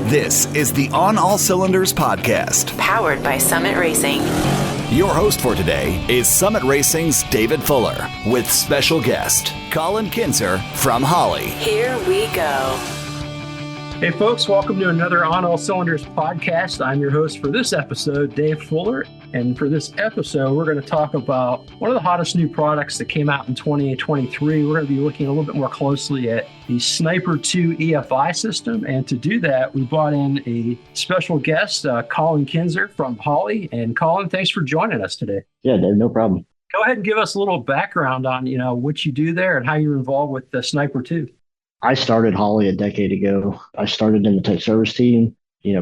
This is the On All Cylinders podcast, powered by Summit Racing. Your host for today is Summit Racing's David Fuller with special guest Colin Kinser from Holley. Here we go. Hey folks, welcome to another On All Cylinders podcast. I'm your host for this episode, Dave Fuller. And for this episode, we're going to talk about one of the hottest new products that came out in 2023. We're going to be looking a little bit more closely at the Sniper 2 EFI system. And to do that, we brought in a special guest, Colin Kinser from Holley. And Colin, thanks for joining us today. Yeah, Dave, no problem. Go ahead and give us a little background on, what you do there and how you're involved with the Sniper 2. I started Holley a decade ago. I started in the tech service team,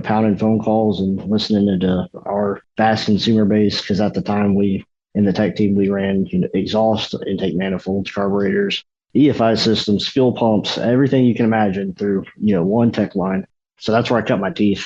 pounding phone calls and listening to our vast consumer base. Because at the time in the tech team, we ran, exhaust, intake manifolds, carburetors, EFI systems, fuel pumps, everything you can imagine through, one tech line. So that's where I cut my teeth.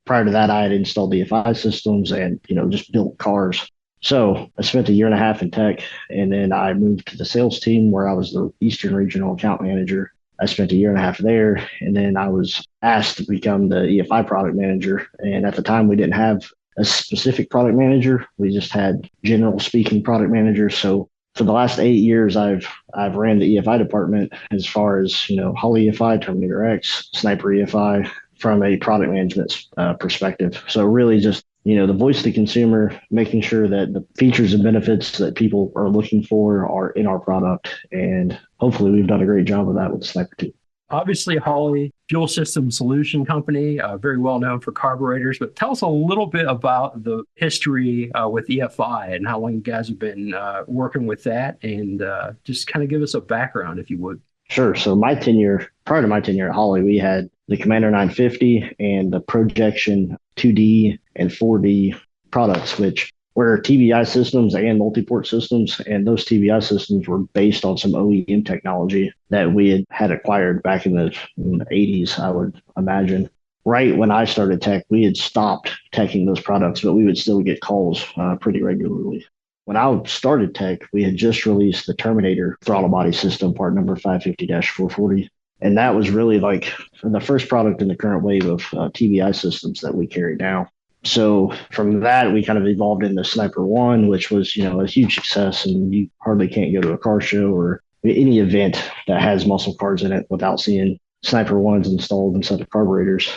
Prior to that, I had installed EFI systems and, just built cars. So I spent a year and a half in tech, and then I moved to the sales team where I was the Eastern Regional Account Manager. I spent a year and a half there, and then I was asked to become the EFI product manager. And at the time, we didn't have a specific product manager. We just had general speaking product managers. So for the last 8 years, I've ran the EFI department as far as, Holley EFI, Terminator X, Sniper EFI from a product management perspective. So really just, the voice of the consumer, making sure that the features and benefits that people are looking for are in our product. And hopefully we've done a great job of that with the Sniper 2. Obviously, Holley, fuel system solution company, very well known for carburetors. But tell us a little bit about the history with EFI and how long you guys have been working with that, and just kind of give us a background, if you would. Sure. So prior to my tenure at Holley, we had the Commander 950 and the Projection 2D and 4D products, which were TBI systems and multi-port systems. And those TBI systems were based on some OEM technology that we had acquired back in the 80s, I would imagine. Right when I started tech, we had stopped teching those products, but we would still get calls pretty regularly. When I started tech, we had just released the Terminator throttle body system, part number 550-440. And that was really like the first product in the current wave of TBI systems that we carry now. So from that, we kind of evolved into Sniper 1, which was, a huge success. And you hardly can't go to a car show or any event that has muscle cars in it without seeing Sniper 1s installed inside of carburetors.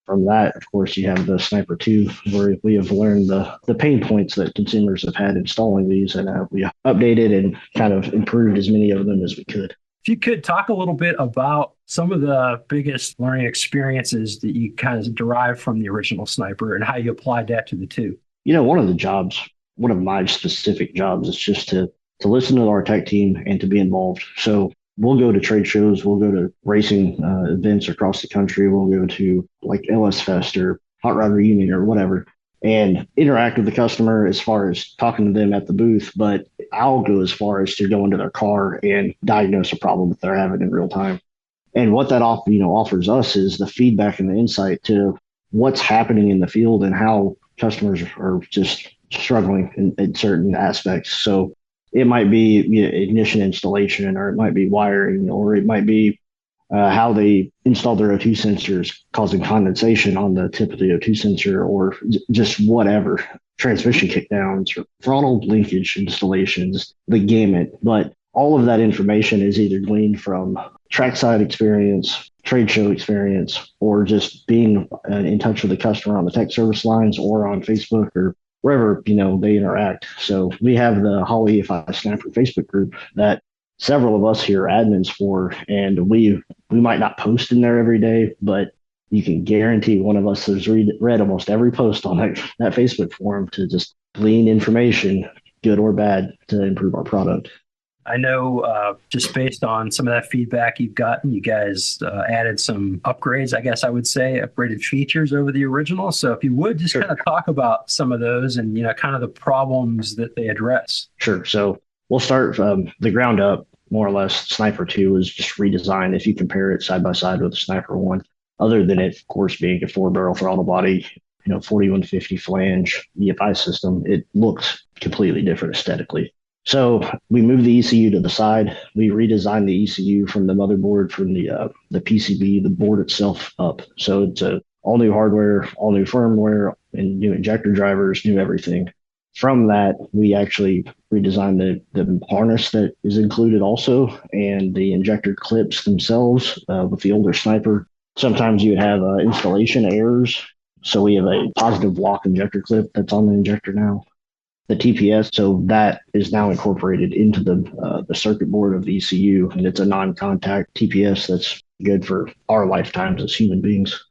From that, of course, you have the Sniper 2, where we have learned the pain points that consumers have had installing these, and we updated and kind of improved as many of them as we could. If you could talk a little bit about some of the biggest learning experiences that you kind of derived from the original Sniper and how you applied that to the 2. One of my specific jobs is just to listen to our tech team and to be involved. So we'll go to trade shows, we'll go to racing events across the country, we'll go to like LS Fest or Hot Rod Reunion or whatever, and interact with the customer as far as talking to them at the booth. But I'll go as far as to go into their car and diagnose a problem that they're having in real time. And what that offers us is the feedback and the insight to what's happening in the field and how customers are just struggling in certain aspects. So it might be ignition installation, or it might be wiring, or it might be how they install their O2 sensors causing condensation on the tip of the O2 sensor, or just whatever, transmission kickdowns, or throttle linkage installations, the gamut. But all of that information is either gleaned from trackside experience, trade show experience, or just being in touch with the customer on the tech service lines or on Facebook or wherever, they interact. So we have the Holley EFI Sniper Facebook group that several of us here are admins for, and we might not post in there every day, but you can guarantee one of us has read almost every post on that Facebook forum to just glean information, good or bad, to improve our product. I know just based on some of that feedback you've gotten, you guys added some upgrades, I guess I would say, upgraded features over the original. So if you would just kind of talk about some of those and, kind of the problems that they address. Sure. So we'll start from the ground up, more or less. Sniper 2 was just redesigned. If you compare it side by side with the Sniper 1, other than it, of course, being a 4-barrel throttle body, 4150 flange EFI system, it looks completely different aesthetically. So we moved the ECU to the side. We redesigned the ECU from the motherboard, from the PCB, the board itself up. So it's a all new hardware, all new firmware, and new injector drivers, new everything. From that, we actually redesigned the harness that is included also, and the injector clips themselves with the older Sniper. Sometimes you would have installation errors. So we have a positive lock injector clip that's on the injector now. The TPS, so that is now incorporated into the circuit board of the ECU, and it's a non-contact TPS that's good for our lifetimes as human beings.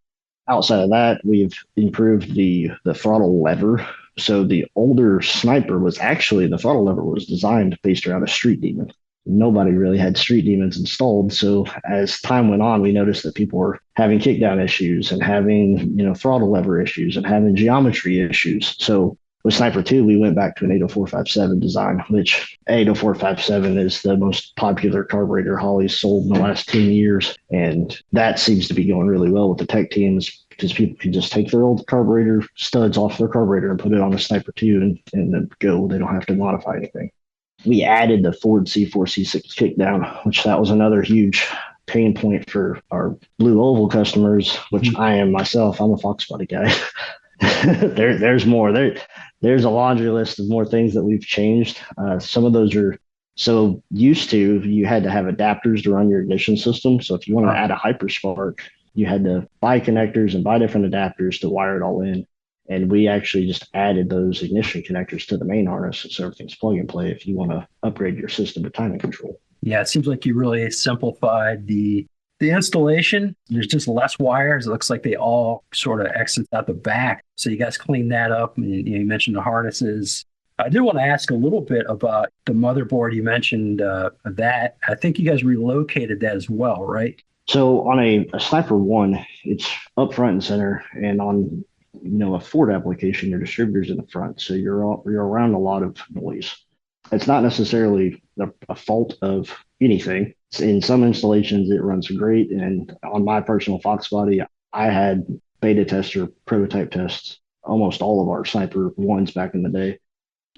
Outside of that, we've improved the throttle lever. So the older Sniper was actually, the throttle lever was designed based around a street demon. Nobody really had street demons installed. So as time went on, we noticed that people were having kickdown issues and having, throttle lever issues and having geometry issues. So with Sniper 2, we went back to an 80457 design, which 80457 is the most popular carburetor Holley's sold in the last 10 years. And that seems to be going really well with the tech teams because people can just take their old carburetor studs off their carburetor and put it on a Sniper 2 and then go. They don't have to modify anything. We added the Ford C4, C6 kickdown, which that was another huge pain point for our Blue Oval customers, which I am myself. I'm a Fox Body guy. There's more. There's a laundry list of more things that we've changed. Some of those are so used to, you had to have adapters to run your ignition system. So if you want to add a hyperspark, you had to buy connectors and buy different adapters to wire it all in. And we actually just added those ignition connectors to the main harness. So everything's plug and play if you want to upgrade your system to timing control. Yeah, it seems like you really simplified the installation. There's just less wires. It looks like they all sort of exit out the back. So you guys cleaned that up. And you mentioned the harnesses. I did want to ask a little bit about the motherboard. You mentioned that. I think you guys relocated that as well, right? So on a Sniper 1, it's up front and center. And on a Ford application, your distributor's in the front. So you're around a lot of noise. It's not necessarily a fault of anything. In some installations, it runs great. And on my personal Fox Body, I had beta tester prototype tests, almost all of our Sniper 1s back in the day.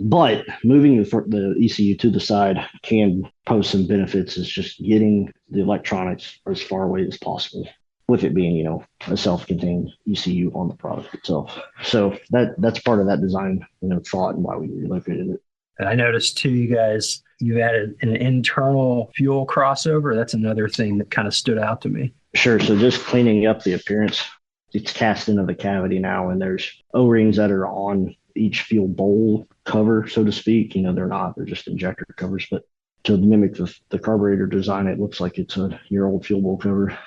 But moving the ECU to the side can pose some benefits. It's just getting the electronics as far away as possible, with it being, a self-contained ECU on the product itself. So that's part of that design, thought and why we relocated it. And I noticed too, you've added an internal fuel crossover. That's another thing that kind of stood out to me. Sure. So just cleaning up the appearance, it's cast into the cavity now, and there's O-rings that are on each fuel bowl cover, so to speak. They're just injector covers, but to mimic the carburetor design, it looks like it's your old fuel bowl cover.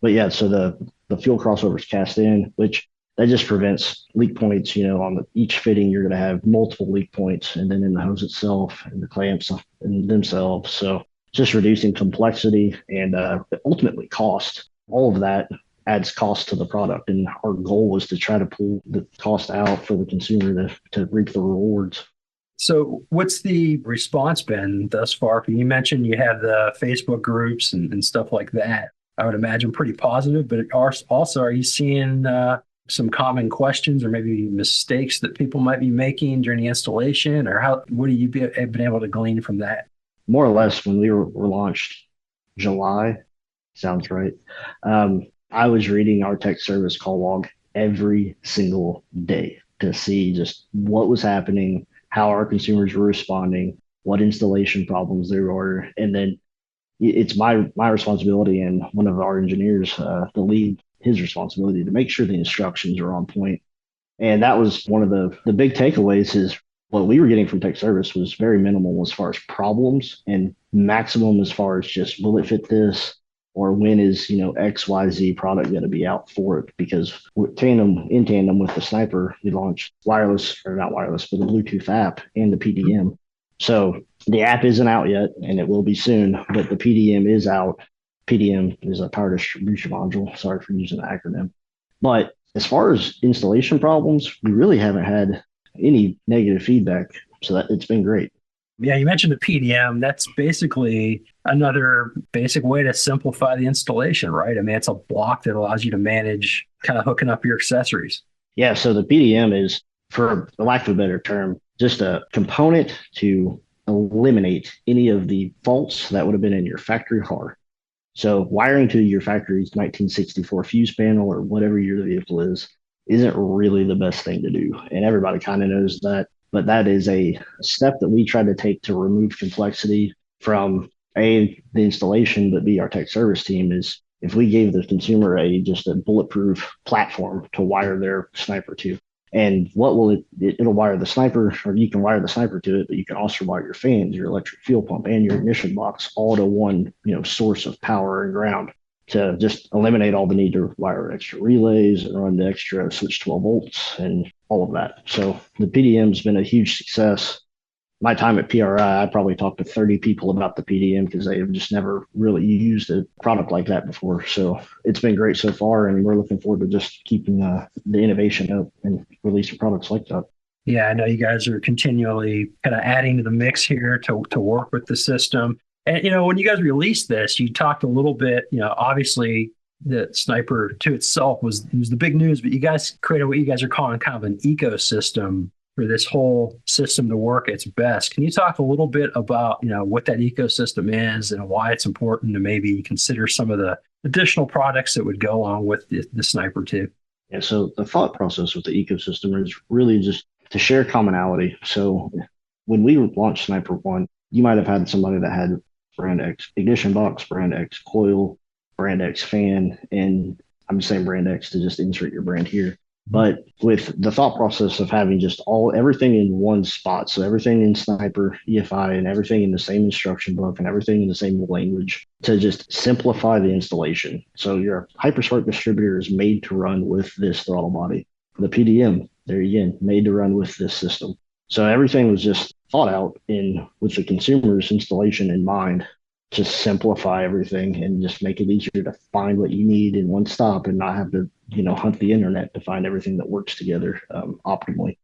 But yeah, so the fuel crossover is cast in, which that just prevents leak points. On each fitting, you're going to have multiple leak points, and then in the hose itself and the clamps and themselves. So just reducing complexity and ultimately cost. All of that adds cost to the product, and our goal was to try to pull the cost out for the consumer to reap the rewards. So what's the response been thus far? You mentioned you have the Facebook groups and stuff like that. I would imagine pretty positive, but also, are you seeing some common questions or maybe mistakes that people might be making during the installation, or what have you been able to glean from that? More or less, when we were launched July, sounds right. I was reading our tech service call log every single day to see just what was happening, how our consumers were responding, what installation problems there were, and then it's my responsibility and one of our engineers, the lead, his responsibility to make sure the instructions are on point. And that was one of the big takeaways is what we were getting from tech service was very minimal as far as problems and maximum as far as just, will it fit this? Or when is, XYZ product going to be out for it? Because in tandem with the Sniper, we launched not wireless, but the Bluetooth app and the PDM. So the app isn't out yet, and it will be soon, but the PDM is out. PDM is a power distribution module. Sorry for using the acronym. But as far as installation problems, we really haven't had any negative feedback. So that it's been great. Yeah, you mentioned the PDM. That's basically another basic way to simplify the installation, right? I mean, it's a block that allows you to manage kind of hooking up your accessories. Yeah, so the PDM is, for lack of a better term, just a component to eliminate any of the faults that would have been in your factory hardware. So wiring to your factory's 1964 fuse panel or whatever your vehicle is isn't really the best thing to do. And everybody kind of knows that. But that is a step that we try to take to remove complexity from A, the installation, but B, our tech service team is if we gave the consumer just a bulletproof platform to wire their Sniper to. And what will it'll wire the Sniper, or you can wire the Sniper to it, but you can also wire your fans, your electric fuel pump, and your ignition box all to one, source of power and ground to just eliminate all the need to wire extra relays and run the extra switch 12 volts and all of that. So the PDM has been a huge success. My time at PRI, I probably talked to 30 people about the PDM because they have just never really used a product like that before. So it's been great so far, and we're looking forward to just keeping the innovation up and releasing products like that. Yeah, I know you guys are continually kind of adding to the mix here to work with the system. And, when you guys released this, you talked a little bit, obviously the Sniper to itself was the big news, but you guys created what you guys are calling kind of an ecosystem for this whole system to work its best. Can you talk a little bit about, what that ecosystem is and why it's important to maybe consider some of the additional products that would go along with the Sniper 2? Yeah, so the thought process with the ecosystem is really just to share commonality. So when we launched Sniper 1, you might have had somebody that had brand X ignition box, brand X coil, brand X fan, and I'm just saying brand X to just insert your brand here. But with the thought process of having just everything in one spot, so everything in Sniper EFI and everything in the same instruction book and everything in the same language to just simplify the installation. So your HyperSpark distributor is made to run with this throttle body. The PDM, there again, made to run with this system. So everything was just thought out with the consumer's installation in mind to simplify everything and just make it easier to find what you need in one stop and not have to, hunt the internet to find everything that works together optimally.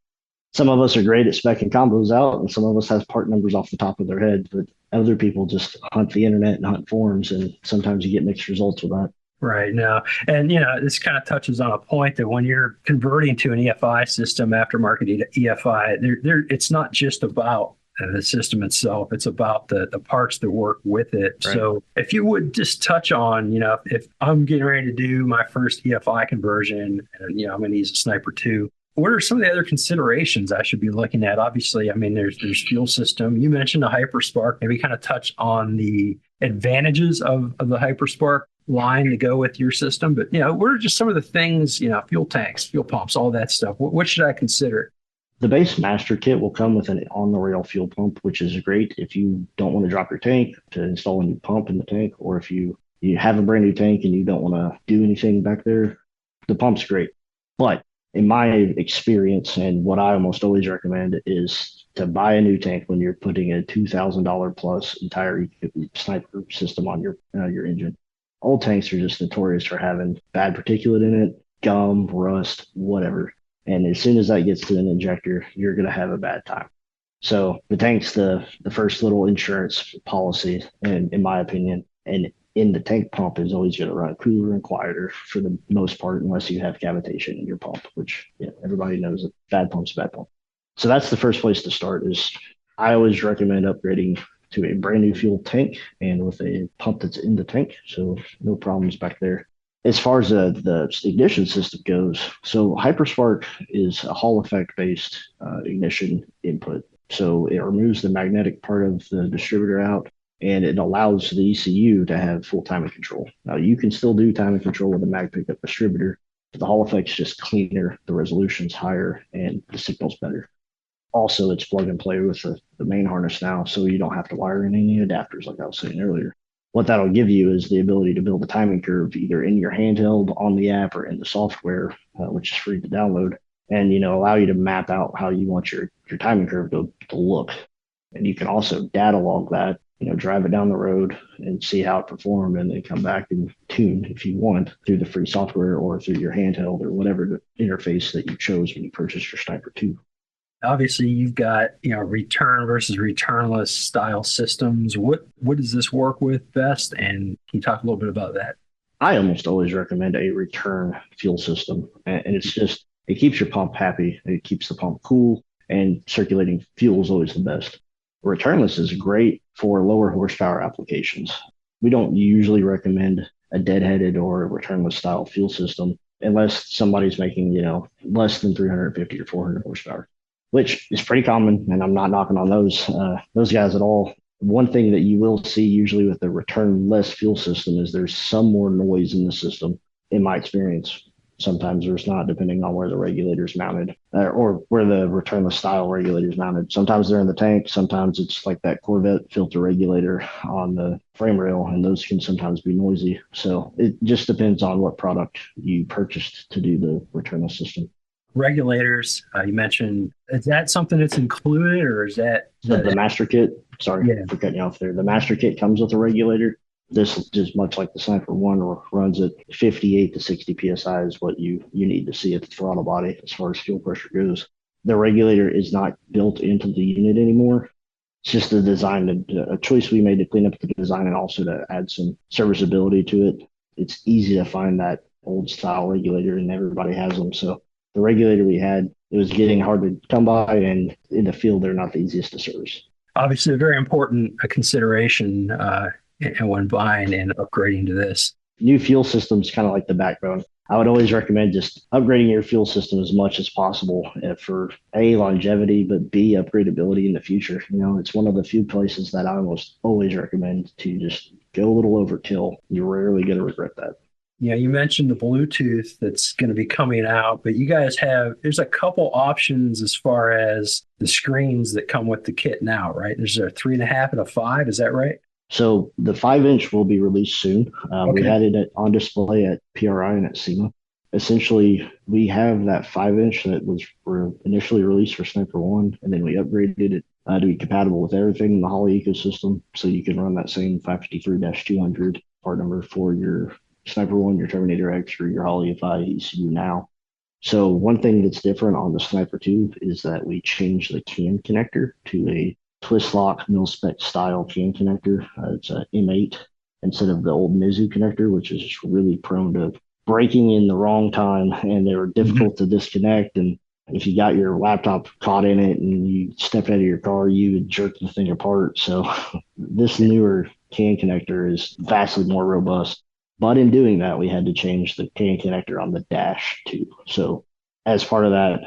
Some of us are great at specking combos out, and some of us has part numbers off the top of their head, but other people just hunt the internet and hunt forums, and sometimes you get mixed results with that. Right now. And, this kind of touches on a point that when you're converting to an EFI system, aftermarket EFI, it's not just about the system itself. It's about the parts that work with it. Right. So if you would just touch on, if I'm getting ready to do my first EFI conversion and, I'm going to use a Sniper 2, what are some of the other considerations I should be looking at? Obviously, there's fuel system. You mentioned a HyperSpark. Maybe kind of touch on the advantages of the HyperSpark line to go with your system. But, what are just some of the things, fuel tanks, fuel pumps, all that stuff? What should I consider? The base master kit will come with an on-the-rail fuel pump, which is great if you don't want to drop your tank to install a new pump in the tank, or if you have a brand new tank and you don't want to do anything back there, the pump's great. But in my experience, and what I almost always recommend is to buy a new tank when you're putting a $2,000 plus entire Sniper system on your engine. Old tanks are just notorious for having bad particulate in it, gum, rust, whatever. And as soon as that gets to an injector, you're going to have a bad time. So the tank's the first little insurance policy, and in my opinion, and in the tank pump is always going to run cooler and quieter for the most part, unless you have cavitation in your pump, which everybody knows that bad pump's bad pump. So that's the first place to start. Is I always recommend upgrading to a brand new fuel tank and with a pump that's in the tank, so no problems back there. As far as the ignition system goes, so HyperSpark is a Hall effect based ignition input. So it removes the magnetic part of the distributor out, and it allows the ECU to have full timing control. Now you can still do timing control with a mag pickup distributor, but the Hall effect's just cleaner, the resolution's higher, and the signal's better. Also, it's plug and play with the main harness now, so you don't have to wire in any adapters like I was saying earlier. What that'll give you is the ability to build a timing curve either in your handheld, on the app, or in the software, which is free to download, and allow you to map out how you want your timing curve to look. And you can also data log that, drive it down the road and see how it performed, and then come back and tune if you want through the free software or through your handheld or whatever the interface that you chose when you purchased your Sniper 2. Obviously, you've got, return versus returnless style systems. What does this work with best? And can you talk a little bit about that? I almost always recommend a return fuel system. And it's just, it keeps your pump happy. It keeps the pump cool, and circulating fuel is always the best. Returnless is great for lower horsepower applications. we don't usually recommend a deadheaded or a returnless style fuel system unless somebody's making, less than 350 or 400 horsepower, which is pretty common. And I'm not knocking on those guys at all. One thing that you will see usually with the returnless fuel system is there's some more noise in the system, in my experience. Sometimes there's not, depending on where the regulator's mounted or where the returnless style regulator's mounted. Sometimes they're in the tank. Sometimes it's like that Corvette filter regulator on the frame rail, and those can sometimes be noisy. So it just depends on what product you purchased to do the returnless system. Regulators, you mentioned, is that something that's included, or is that the master kit? Sorry for cutting you off there. The master kit comes with a regulator. This is much like the Sniper 1, runs at 58 to 60 PSI is what you need to see at the throttle body as far as fuel pressure goes. The regulator is not built into the unit anymore. It's just a choice we made to clean up the design and also to add some serviceability to it. It's easy to find that old style regulator, and everybody has them. So the regulator we had, it was getting hard to come by, and in the field, they're not the easiest to service. Obviously a very important consideration and when buying and upgrading to this. New fuel systems kind of like the backbone. I would always recommend just upgrading your fuel system as much as possible for A, longevity, but B, upgradability in the future. It's one of the few places that I almost always recommend to just go a little overkill. You're rarely going to regret that. Yeah, you mentioned the Bluetooth that's going to be coming out, but you guys there's a couple options as far as the screens that come with the kit now, right? There's a 3.5 and a 5, is that right? So the 5-inch will be released soon. Okay. We had it on display at PRI and at SEMA. Essentially, we have that 5-inch that was initially released for Sniper 1, and then we upgraded it to be compatible with everything in the Holley ecosystem. So you can run that same 553-200 part number for your Sniper 1, your Terminator X, or your Holley EFI ECU now. So one thing that's different on the Sniper 2 is that we changed the can connector to a twist lock mil-spec style can connector. It's a M8 instead of the old Mizu connector, which is really prone to breaking in the wrong time, and they were difficult to disconnect. And if you got your laptop caught in it and you stepped out of your car, you would jerk the thing apart. So this newer can connector is vastly more robust. But in doing that, we had to change the can connector on the dash too. So as part of that,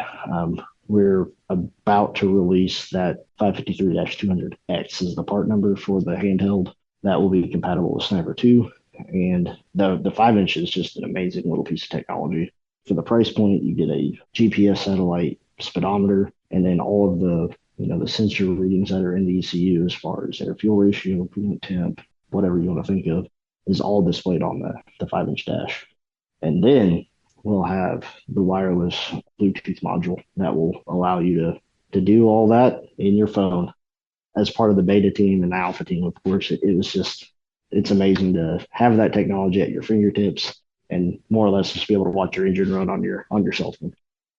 we're about to release that 553-200X is the part number for the handheld that will be compatible with Sniper 2. And the 5-inch is just an amazing little piece of technology. For the price point, you get a GPS satellite speedometer, and then all of the sensor readings that are in the ECU as far as air fuel ratio, coolant temp, whatever you want to think of, is all displayed on the 5-inch dash. And then we'll have the wireless Bluetooth module that will allow you to do all that in your phone. As part of the beta team and the alpha team, of course, it's amazing to have that technology at your fingertips and more or less just be able to watch your engine run on your cell phone.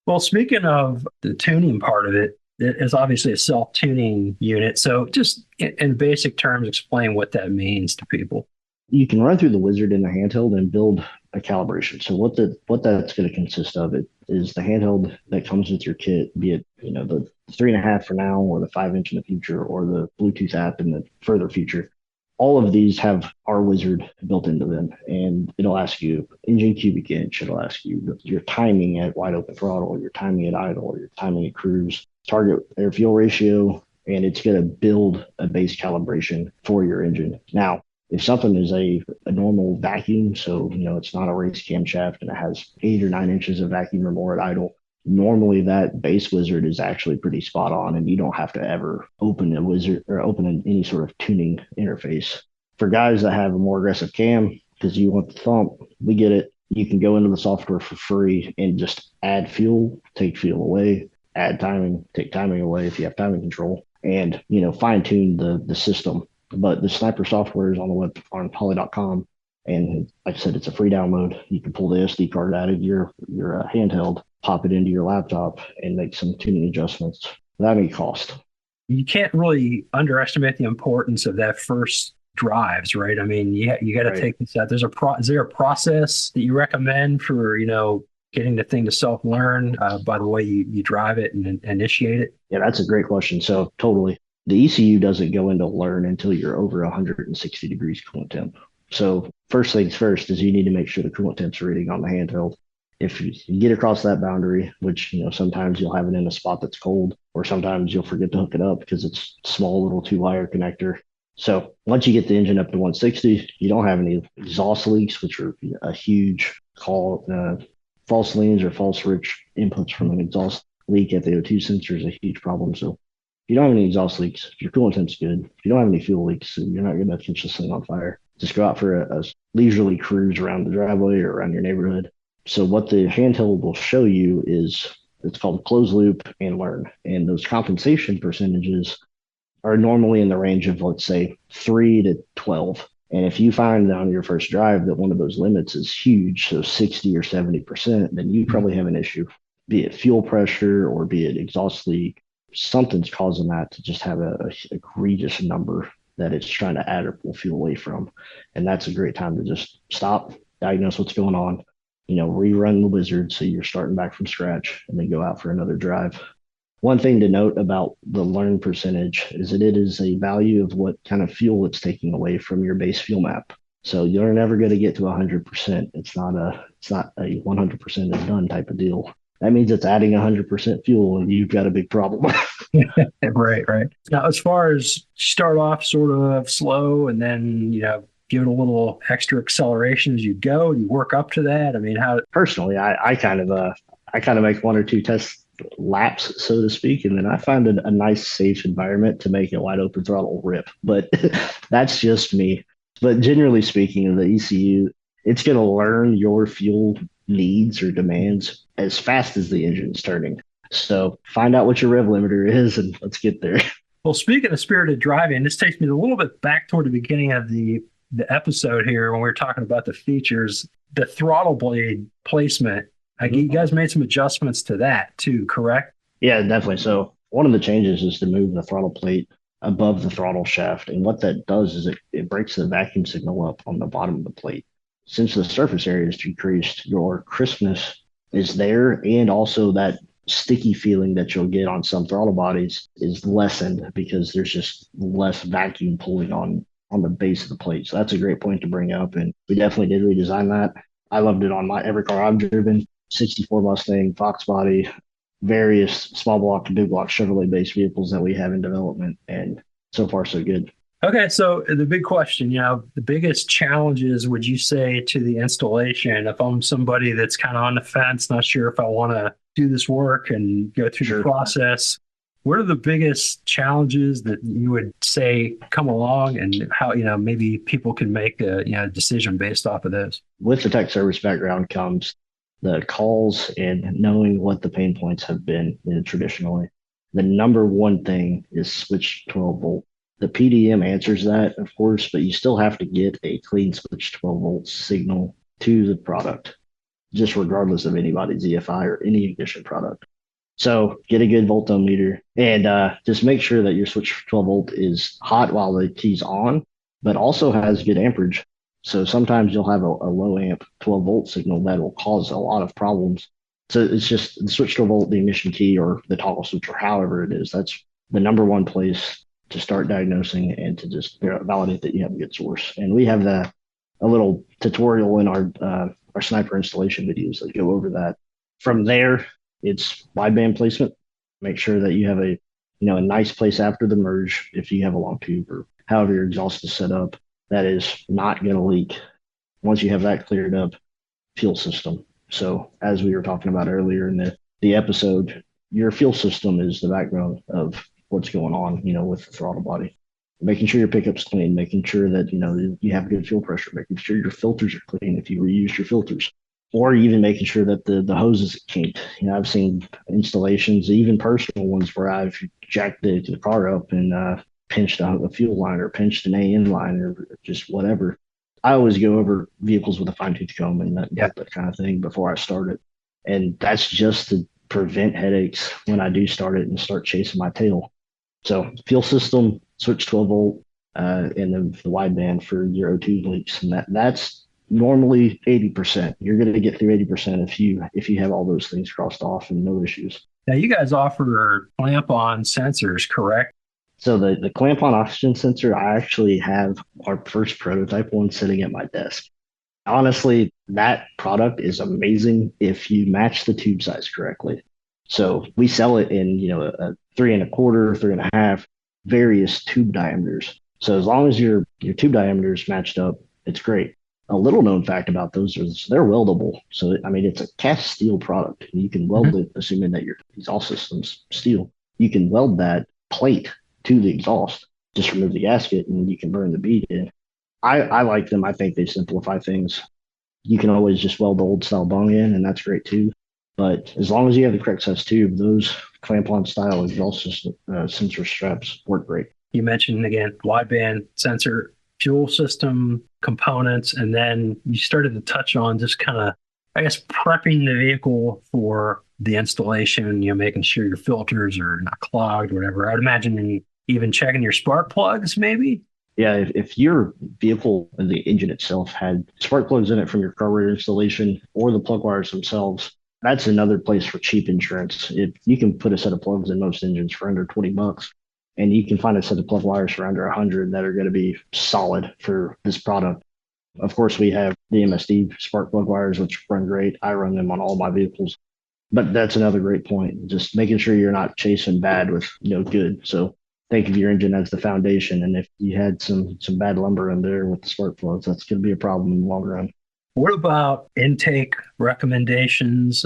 Well, speaking of the tuning part of it is obviously a self-tuning unit. So just in basic terms, explain what that means to people. You can run through the wizard in the handheld and build a calibration. So what that's going to consist of is the handheld that comes with your kit, be it the 3.5 for now, or the 5-inch in the future, or the Bluetooth app in the further future. All of these have our wizard built into them, and it'll ask you engine cubic inch. It'll ask you your timing at wide open throttle, your timing at idle, your timing at cruise, target air fuel ratio, and it's going to build a base calibration for your engine. Now, if something is a normal vacuum, so it's not a race camshaft and it has 8 or 9 inches of vacuum or more at idle, normally that base wizard is actually pretty spot on, and you don't have to ever open a wizard or open any sort of tuning interface. For guys that have a more aggressive cam, because you want the thump, we get it. You can go into the software for free and just add fuel, take fuel away, add timing, take timing away if you have timing control, and fine tune the system. But the Sniper software is on the web on Holley.com, and like I said, it's a free download. You can pull the SD card out of your handheld, pop it into your laptop, and make some tuning adjustments without any cost. You can't really underestimate the importance of that first drives, right? I mean, you got to take this out. Is there a process that you recommend for getting the thing to self-learn by the way you drive it and initiate it? Yeah, that's a great question. So totally. The ECU doesn't go into learn until you're over 160 degrees coolant temp. So first things first is you need to make sure the coolant temp's reading on the handheld. If you get across that boundary, which sometimes you'll have it in a spot that's cold, or sometimes you'll forget to hook it up because it's a small little 2-wire connector. So once you get the engine up to 160, you don't have any exhaust leaks, which are a huge call. False leans or false rich inputs from an exhaust leak at the O2 sensor is a huge problem. So if you don't have any exhaust leaks, if your coolant temp's good, if you don't have any fuel leaks, you're not going to catch this thing on fire. Just go out for a leisurely cruise around the driveway or around your neighborhood. So what the handheld will show you is it's called closed loop and learn. And those compensation percentages are normally in the range of, let's say, 3 to 12. And if you find on your first drive that one of those limits is huge, so 60 or 70%, then you probably have an issue, be it fuel pressure or be it exhaust leak. Something's causing that to just have a egregious number that it's trying to add or pull fuel away from. And that's a great time to just stop, diagnose what's going on, rerun the wizard so you're starting back from scratch, and then go out for another drive. One thing to note about the learn percentage is that it is a value of what kind of fuel it's taking away from your base fuel map. So you're never going to get to 100%. It's not a 100% is done type of deal. That means it's adding 100% fuel and you've got a big problem. Right. Now, as far as start off sort of slow and then, give it a little extra acceleration as you go, you work up to that. I mean, how personally, I kind of make 1 or 2 test laps, so to speak, and then I find a nice safe environment to make a wide open throttle rip. But that's just me. But generally speaking, the ECU, it's going to learn your fuel needs or demands as fast as the engine's turning. So find out what your rev limiter is and let's get there. Well, speaking of spirited driving, this takes me a little bit back toward the beginning of the episode here when we were talking about the features, the throttle blade placement. You guys made some adjustments to that too, correct? Yeah, definitely. So one of the changes is to move the throttle plate above the throttle shaft. And what that does is it breaks the vacuum signal up on the bottom of the plate. Since the surface area is decreased, your crispness is there, and also that sticky feeling that you'll get on some throttle bodies is lessened because there's just less vacuum pulling on the base of the plate. So that's a great point to bring up. And we definitely did redesign that. I loved it on every car I've driven, 64 Mustang, Fox body, various small block and big block Chevrolet based vehicles that we have in development. And so far, so good. Okay. So the big question, the biggest challenges, would you say, to the installation, if I'm somebody that's kind of on the fence, not sure if I want to do this work and go through the process, what are the biggest challenges that you would say come along, and how, maybe people can make a decision based off of this? With the tech service background comes the calls and knowing what the pain points have been traditionally. The number one thing is switch 12 volt. The PDM answers that, of course, but you still have to get a clean switch 12 volt signal to the product, just regardless of anybody's EFI or any ignition product. So get a good voltometer and just make sure that your switch 12 volt is hot while the key's on, but also has good amperage. So sometimes you'll have a low amp 12 volt signal that will cause a lot of problems. So it's just the switch 12 volt, the ignition key, or the toggle switch, or however it is. That's the number one place to start diagnosing and to just validate that you have a good source. And we have a little tutorial in our Sniper installation videos that go over that. From there, it's wideband placement. Make sure that you have a nice place after the merge if you have a long tube or however your exhaust is set up that is not going to leak. Once you have that cleared up, fuel system. So as we were talking about earlier in the episode, your fuel system is the background of what's going on, with the throttle body. Making sure your pickup's clean, making sure that, you have good fuel pressure, making sure your filters are clean if you reuse your filters, or even making sure that the hoses are kinked. I've seen installations, even personal ones, where I've jacked the car up and pinched a fuel line or pinched an AN line or just whatever. I always go over vehicles with a fine-tooth comb and that kind of thing before I start it. And that's just to prevent headaches when I do start it and start chasing my tail. So fuel system, switch 12 volt, and then the wideband for your O2 leaks. And that's normally 80%. You're going to get through 80% if you have all those things crossed off and no issues. Now, you guys offer ClampOn sensors, correct? So the ClampOn oxygen sensor, I actually have our first prototype one sitting at my desk. Honestly, that product is amazing if you match the tube size correctly. So we sell it in, a 3 1/4, 3 1/2, various tube diameters. So as long as your tube diameter is matched up, it's great. A little known fact about those is they're weldable. So I mean, it's a cast steel product. You can weld it, assuming that your exhaust system's steel. You can weld that plate to the exhaust. Just remove the gasket, and you can burn the bead in. I like them. I think they simplify things. You can always just weld the old style bung in, and that's great too. But as long as you have the correct size tube, those clamp-on style exhaust system, sensor straps work great. You mentioned again wideband sensor, fuel system components, and then you started to touch on just kind of, I guess, prepping the vehicle for the installation. Making sure your filters are not clogged, whatever. I'd imagine even checking your spark plugs, maybe. Yeah, if your vehicle and the engine itself had spark plugs in it from your carburetor installation or the plug wires themselves, that's another place for cheap insurance. If you can put a set of plugs in most engines for under $20, and you can find a set of plug wires for under 100 that are going to be solid for this product. Of course, we have the MSD spark plug wires, which run great. I run them on all my vehicles. But that's another great point. Just making sure you're not chasing bad with good. So think of your engine as the foundation. And if you had some bad lumber in there with the spark plugs, that's going to be a problem in the long run. What about intake recommendations,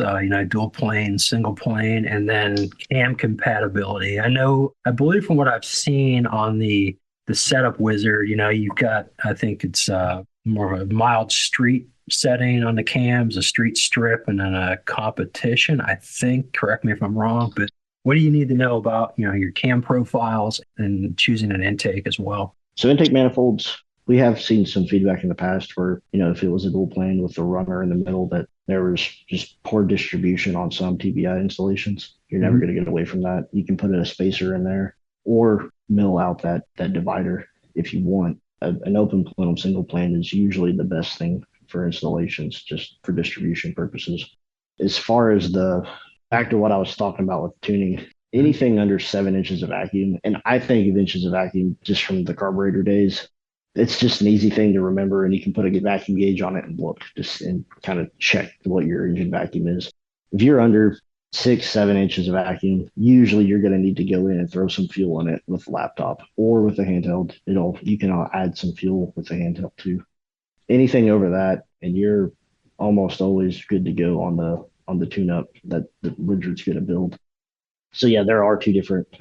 dual plane, single plane, and then cam compatibility? I believe from what I've seen on the setup wizard, you've got, I think it's more of a mild street setting on the cams, a street strip, and then a competition, I think. Correct me if I'm wrong, but what do you need to know about, your cam profiles and choosing an intake as well? So intake manifolds, we have seen some feedback in the past where, if it was a dual plane with the runner in the middle, that there was just poor distribution on some TBI installations. You're never going to get away from that. You can put a spacer in there or mill out that divider if you want. An open plenum single plane is usually the best thing for installations, just for distribution purposes. As far as back to what I was talking about with tuning, anything under 7 inches of vacuum, and I think of inches of vacuum just from the carburetor days, it's just an easy thing to remember, and you can put a vacuum gauge on it and look and kind of check what your engine vacuum is. If you're under 6-7 inches of vacuum, usually you're going to need to go in and throw some fuel in it with a laptop or with a handheld. You can add some fuel with a handheld too. Anything over that, and you're almost always good to go on the tune-up that the Wizard's going to build. So yeah, there are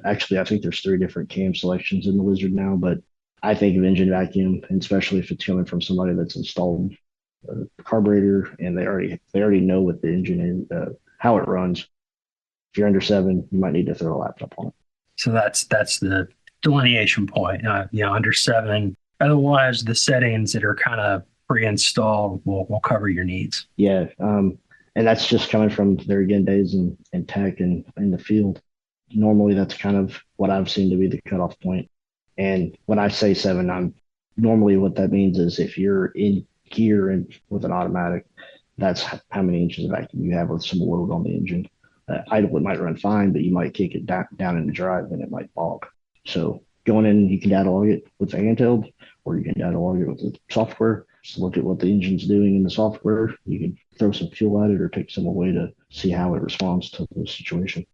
actually I think there's 3 different cam selections in the Wizard now, but I think of engine vacuum, and especially if it's coming from somebody that's installed a carburetor and they already know what the engine is, how it runs. If you're under 7, you might need to throw a laptop on it. So that's the delineation point. Under 7. Otherwise, the settings that are kind of pre-installed will cover your needs. Yeah, and that's just coming from there again days in tech and in the field. Normally, that's kind of what I've seen to be the cutoff point. And when I say 7, normally what that means is if you're in gear and with an automatic, that's how many inches of vacuum you have with some load on the engine. Idle, it might run fine, but you might kick it down in the drive and it might bog. So going in, you can data log it with the handheld, or you can data log it with the software. Just look at what the engine's doing in the software. You can throw some fuel at it or take some away to see how it responds to the situation.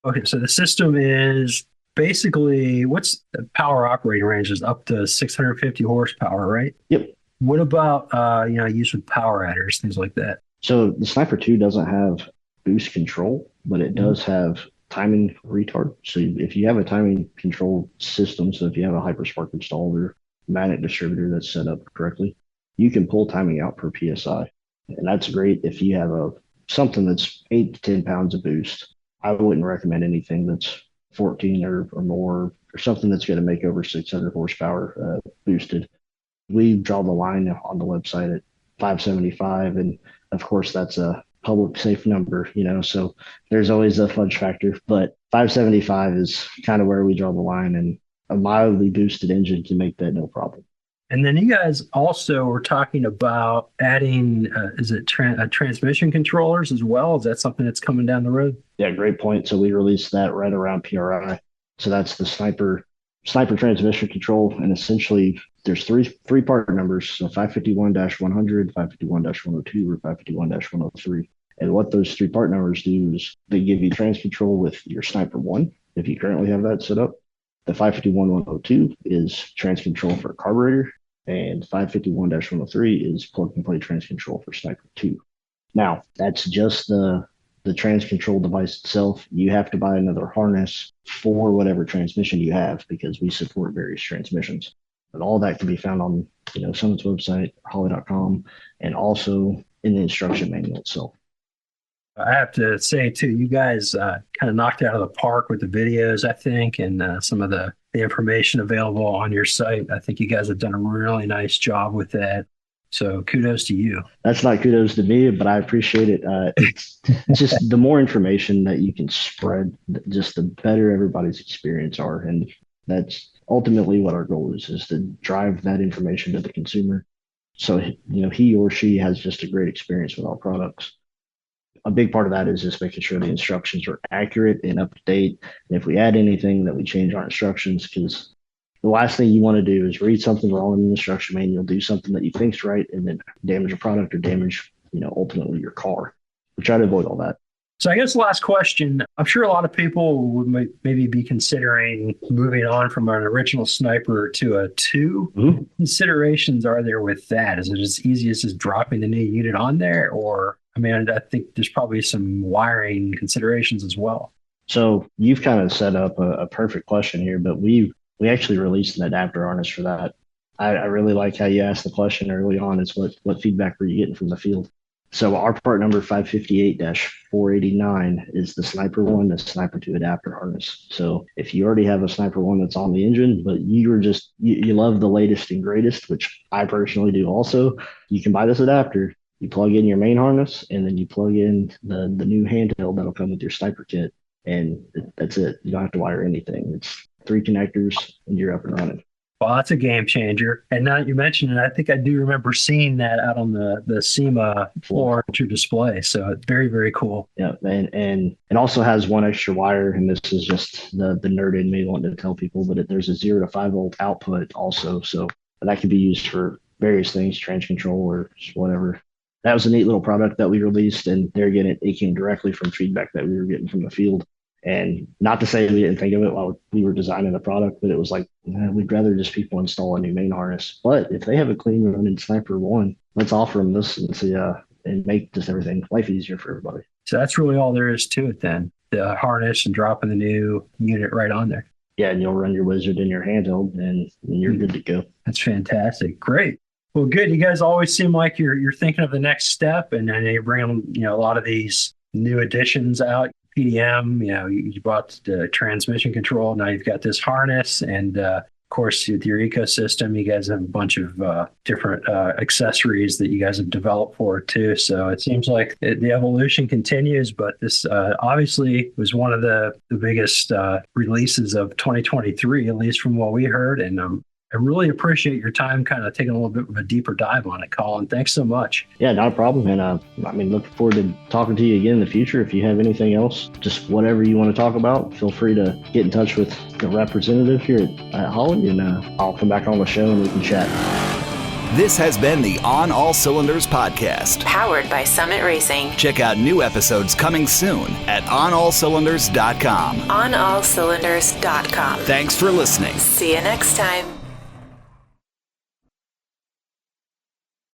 Okay, so the system is basically, what's the power operating range is up to 650 horsepower, right? Yep. What about, use with power adders, things like that? So the Sniper 2 doesn't have boost control, but it does have timing retard. So if you have a timing control system, so if you have a Hyperspark installed or magnet distributor that's set up correctly, you can pull timing out per PSI. And that's great if you have something that's 8 to 10 pounds of boost. I wouldn't recommend anything that's 14 or more, or something that's going to make over 600 horsepower boosted. We draw the line on the website at 575. And of course, that's a public safe number, so there's always a fudge factor, but 575 is kind of where we draw the line, and a mildly boosted engine can make that no problem. And then you guys also were talking about adding, transmission controllers as well? Is that something that's coming down the road? Yeah, great point. So we released that right around PRI. So that's the Sniper Sniper transmission control, and essentially there's three part numbers, so 551-100, 551-102, or 551-103. And what those three part numbers do is they give you trans control with your Sniper 1, if you currently have that set up. The 551-102 is trans control for carburetor, and 551-103 is plug and play trans control for Sniper 2. Now, that's just the trans control device itself. You have to buy another harness for whatever transmission you have because we support various transmissions. But all that can be found on, Summit's website, Holley.com, and also in the instruction manual itself. I have to say, too, you guys kind of knocked it out of the park with the videos, I think, and some of the information available on your site. I think you guys have done a really nice job with that. So kudos to you. That's not kudos to me, but I appreciate it. It's just the more information that you can spread, just the better everybody's experience are. And that's ultimately what our goal is to drive that information to the consumer. So, he or she has just a great experience with our products. A big part of that is just making sure the instructions are accurate and up to date. And if we add anything, that we change our instructions, because the last thing you want to do is read something wrong in the instruction manual, do something that you think's right, and then damage a product or damage, ultimately your car. We try to avoid all that. So I guess last question, I'm sure a lot of people would maybe be considering moving on from an original Sniper to a 2. Mm-hmm. Considerations are there with that? Is it as easy as just dropping the new unit on there? Or, I think there's probably some wiring considerations as well. So you've kind of set up a perfect question here, but we actually released an adapter harness for that. I really like how you asked the question early on. Is what feedback were you getting from the field? So our part number 558-489 is the Sniper 1, the Sniper 2 adapter harness. So if you already have a Sniper 1 that's on the engine, but you love the latest and greatest, which I personally do also, you can buy this adapter. You plug in your main harness, and then you plug in the new handheld that'll come with your Sniper kit, and that's it. You don't have to wire anything. It's 3 connectors, and you're up and running. Well, that's a game changer. And now that you mentioned it, I think I do remember seeing that out on the SEMA floor at your display. So it's very, very cool. Yeah, and it also has one extra wire, and this is just the nerd in me wanting to tell people, but there's a 0 to 5 volt output also. So that could be used for various things, trans control or whatever. That was a neat little product that we released, and there again, it came directly from feedback that we were getting from the field. And not to say we didn't think of it while we were designing the product, but it was like, we'd rather just people install a new main harness. But if they have a clean running Sniper 1, let's offer them this and see, and make just everything life easier for everybody. So that's really all there is to it then. The harness and dropping the new unit right on there. Yeah, and you'll run your Wizard in your handheld, and you're good to go. That's fantastic. Great. Well, good. You guys always seem like you're thinking of the next step, and then you bring a lot of these new additions out. PDM, you bought the transmission control. Now you've got this harness, and of course, with your ecosystem, you guys have a bunch of different accessories that you guys have developed for it too. So it seems like the evolution continues, but this obviously was one of the biggest releases of 2023, at least from what we heard. And I really appreciate your time kind of taking a little bit of a deeper dive on it, Colin. Thanks so much. Yeah, not a problem. And looking forward to talking to you again in the future. If you have anything else, just whatever you want to talk about, feel free to get in touch with the representative here at Holley, and I'll come back on the show and we can chat. This has been the On All Cylinders podcast. Powered by Summit Racing. Check out new episodes coming soon at OnAllCylinders.com. OnAllCylinders.com. Thanks for listening. See you next time.